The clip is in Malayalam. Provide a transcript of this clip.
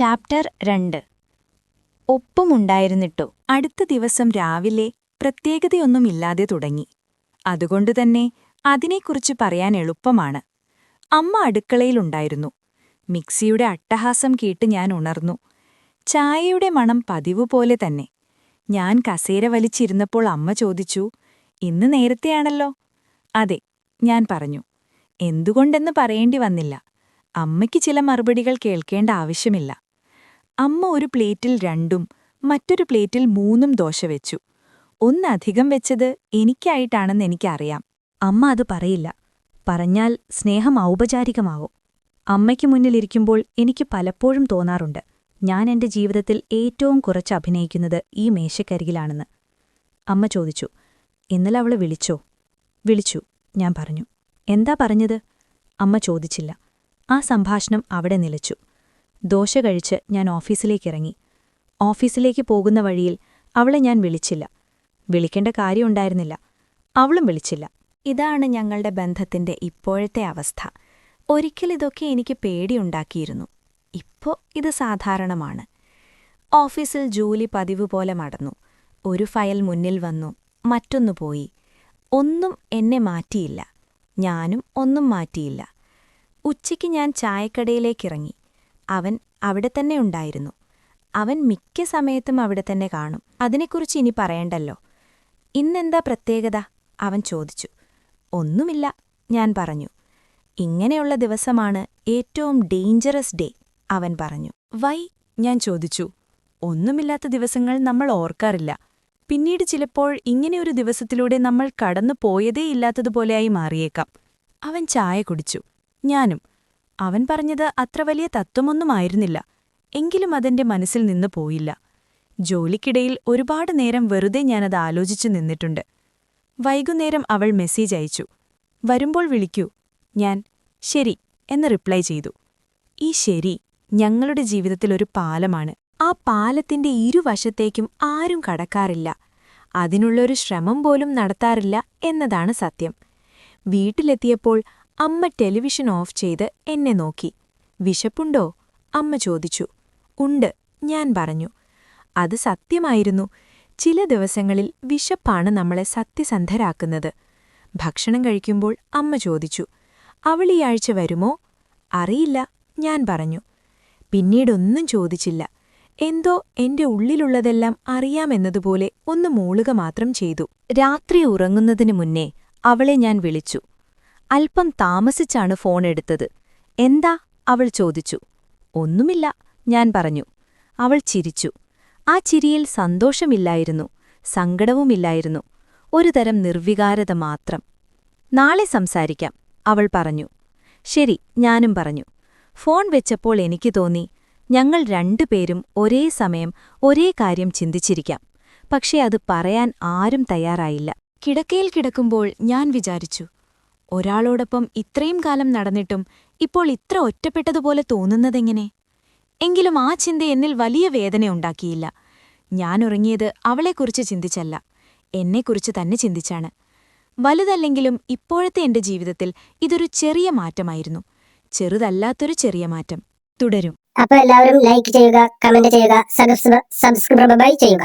ചാപ്റ്റർ 2. ഒപ്പമുണ്ടായിരുന്നിട്ടോ അടുത്ത ദിവസം രാവിലെ പ്രത്യേകതയൊന്നുമില്ലാതെ തുടങ്ങി. അതുകൊണ്ടുതന്നെ അതിനെക്കുറിച്ച് പറയാൻ എളുപ്പമാണ്. അമ്മ അടുക്കളയിലുണ്ടായിരുന്നു. മിക്സിയുടെ അട്ടഹാസം കേട്ട് ഞാൻ ഉണർന്നു. ചായയുടെ മണം പതിവുപോലെ തന്നെ. ഞാൻ കസേര വലിച്ചിരുന്നപ്പോൾ അമ്മ ചോദിച്ചു, "ഇന്ന് നേരത്തെയാണല്ലോ?" "അതെ," ഞാൻ പറഞ്ഞു. എന്തുകൊണ്ടെന്ന് പറയേണ്ടി വന്നില്ല. അമ്മയ്ക്ക് ചില മറുപടികൾ കേൾക്കേണ്ട ആവശ്യമില്ല. അമ്മ ഒരു പ്ലേറ്റിൽ 2ഉം മറ്റൊരു പ്ലേറ്റിൽ 3ഉം ദോശ വെച്ചു. ഒന്നധികം വെച്ചത് എനിക്കായിട്ടാണെന്ന് എനിക്കറിയാം. അമ്മ അത് പറയില്ല. പറഞ്ഞാൽ സ്നേഹം ഔപചാരികമാവും. അമ്മയ്ക്ക് മുന്നിലിരിക്കുമ്പോൾ എനിക്ക് പലപ്പോഴും തോന്നാറുണ്ട്, ഞാൻ എന്റെ ജീവിതത്തിൽ ഏറ്റവും കുറച്ച് അഭിനയിക്കുന്നത് ഈ മേശക്കരികിലാണെന്ന്. അമ്മ ചോദിച്ചു, "ഇന്നലെ അവളെ വിളിച്ചോ?" "വിളിച്ചു," ഞാൻ പറഞ്ഞു. "എന്താ പറഞ്ഞത്?" അമ്മ ചോദിച്ചില്ല. ആ സംഭാഷണം അവിടെ നിലച്ചു. ദോശ കഴിച്ച് ഞാൻ ഓഫീസിലേക്കിറങ്ങി. ഓഫീസിലേക്ക് പോകുന്ന വഴിയിൽ അവളെ ഞാൻ വിളിച്ചില്ല. വിളിക്കേണ്ട കാര്യമുണ്ടായിരുന്നില്ല. അവളും വിളിച്ചില്ല. ഇതാണ് ഞങ്ങളുടെ ബന്ധത്തിന്റെ ഇപ്പോഴത്തെ അവസ്ഥ. ഒരിക്കൽ ഇതൊക്കെ എനിക്ക് പേടിയുണ്ടാക്കിയിരുന്നു. ഇപ്പോ ഇത് സാധാരണമാണ്. ഓഫീസിൽ ജോലി പതിവ് പോലെ നടന്നു. ഒരു ഫയൽ മുന്നിൽ വന്നു, മറ്റൊന്നു പോയി. ഒന്നും എന്നെ മാറ്റിയില്ല. ഞാനും ഒന്നും മാറ്റിയില്ല. ഉച്ചയ്ക്ക് ഞാൻ ചായക്കടയിലേക്കിറങ്ങി. അവൻ അവിടെ തന്നെ ഉണ്ടായിരുന്നു. അവൻ മിക്ക സമയത്തും അവിടെ തന്നെ കാണും. അതിനെക്കുറിച്ച് ഇനി പറയണ്ടല്ലോ. "ഇന്നെന്താ പ്രത്യേകത?" അവൻ ചോദിച്ചു. "ഒന്നുമില്ല," ഞാൻ പറഞ്ഞു. "ഇങ്ങനെയുള്ള ദിവസമാണ് ഏറ്റവും ഡേഞ്ചറസ് ഡേ," അവൻ പറഞ്ഞു. "വൈ?" ഞാൻ ചോദിച്ചു. "ഒന്നുമില്ലാത്ത ദിവസങ്ങൾ നമ്മൾ ഓർക്കാറില്ല. പിന്നീട് ചിലപ്പോൾ ഇങ്ങനെയൊരു ദിവസത്തിലൂടെ നമ്മൾ കടന്നു പോയതേയില്ലാത്തതുപോലെയായി മാറിയേക്കാം." അവൻ ചായ കുടിച്ചു. ഞാനും. അവൻ പറഞ്ഞത് അത്ര വലിയ തത്വമൊന്നുമായിരുന്നില്ല. എങ്കിലും അതെന്റെ മനസ്സിൽ നിന്ന് പോയില്ല. ജോലിക്കിടയിൽ ഒരുപാട് നേരം വെറുതെ ഞാനത് ആലോചിച്ചു നിന്നിട്ടുണ്ട്. വൈകുന്നേരം അവൾ മെസ്സേജ് അയച്ചു. "വരുമ്പോൾ വിളിക്കൂ." ഞാൻ "ശരി" എന്ന് റിപ്ലൈ ചെയ്തു. ഈ ശരി ഞങ്ങളുടെ ജീവിതത്തിലൊരു പാലമാണ്. ആ പാലത്തിന്റെ ഇരുവശത്തേക്കും ആരും കടക്കാറില്ല. അതിനുള്ളൊരു ശ്രമം പോലും നടത്താറില്ല എന്നതാണ് സത്യം. വീട്ടിലെത്തിയപ്പോൾ അമ്മ ടെലിവിഷൻ ഓഫ് ചെയ്ത് എന്നെ നോക്കി. "വിശപ്പുണ്ടോ?" അമ്മ ചോദിച്ചു. "ഉണ്ട്," ഞാൻ പറഞ്ഞു. അത് സത്യമായിരുന്നു. ചില ദിവസങ്ങളിൽ വിശപ്പാണ് നമ്മളെ സത്യസന്ധരാക്കുന്നത്. ഭക്ഷണം കഴിക്കുമ്പോൾ അമ്മ ചോദിച്ചു, "അവൾ ഈ ആഴ്ച വരുമോ?" "അറിയില്ല," ഞാൻ പറഞ്ഞു. പിന്നീടൊന്നും ചോദിച്ചില്ല. എന്തോ എന്റെ ഉള്ളിലുള്ളതെല്ലാം അറിയാമെന്നതുപോലെ ഒന്ന് മൂളുക മാത്രം ചെയ്തു. രാത്രി ഉറങ്ങുന്നതിനു മുന്നേ അവളെ ഞാൻ വിളിച്ചു. അല്പം താമസിച്ചാണ് ഫോൺ എടുത്തത്. "എന്താ?" അവൾ ചോദിച്ചു. "ഒന്നുമില്ല," ഞാൻ പറഞ്ഞു. അവൾ ചിരിച്ചു. ആ ചിരിയിൽ സന്തോഷമില്ലായിരുന്നു, സങ്കടവുമില്ലായിരുന്നു, ഒരുതരം നിർവികാരത മാത്രം. "നാളെ സംസാരിക്കാം," അവൾ പറഞ്ഞു. "ശരി," ഞാനും പറഞ്ഞു. ഫോൺ വെച്ചപ്പോൾ എനിക്ക് തോന്നി, ഞങ്ങൾ രണ്ടുപേരും ഒരേ സമയം ഒരേ കാര്യം ചിന്തിച്ചിരിക്കാം. പക്ഷേ അത് പറയാൻ ആരും തയ്യാറായില്ല. കിടക്കയിൽ കിടക്കുമ്പോൾ ഞാൻ വിചാരിച്ചു, ഒരാളോടൊപ്പം ഇത്രയും കാലം നടന്നിട്ടും ഇപ്പോൾ ഇത്ര ഒറ്റപ്പെട്ടതുപോലെ തോന്നുന്നതെങ്ങനെ? എങ്കിലും ആ ചിന്ത എന്നിൽ വലിയ വേദനയുണ്ടാക്കിയില്ല. ഞാനുറങ്ങിയത് അവളെക്കുറിച്ച് ചിന്തിച്ചല്ല, എന്നെക്കുറിച്ച് തന്നെ ചിന്തിച്ചാണ്. വലുതല്ലെങ്കിലും ഇപ്പോഴത്തെ എന്റെ ജീവിതത്തിൽ ഇതൊരു ചെറിയ മാറ്റമായിരുന്നു. ചെറുതല്ലാത്തൊരു ചെറിയ മാറ്റം. തുടരും. അപ്പോൾ എല്ലാവരും ലൈക്ക് ചെയ്യുക, കമന്റ് ചെയ്യുക, സബ്സ്ക്രൈബ് ചെയ്യുക.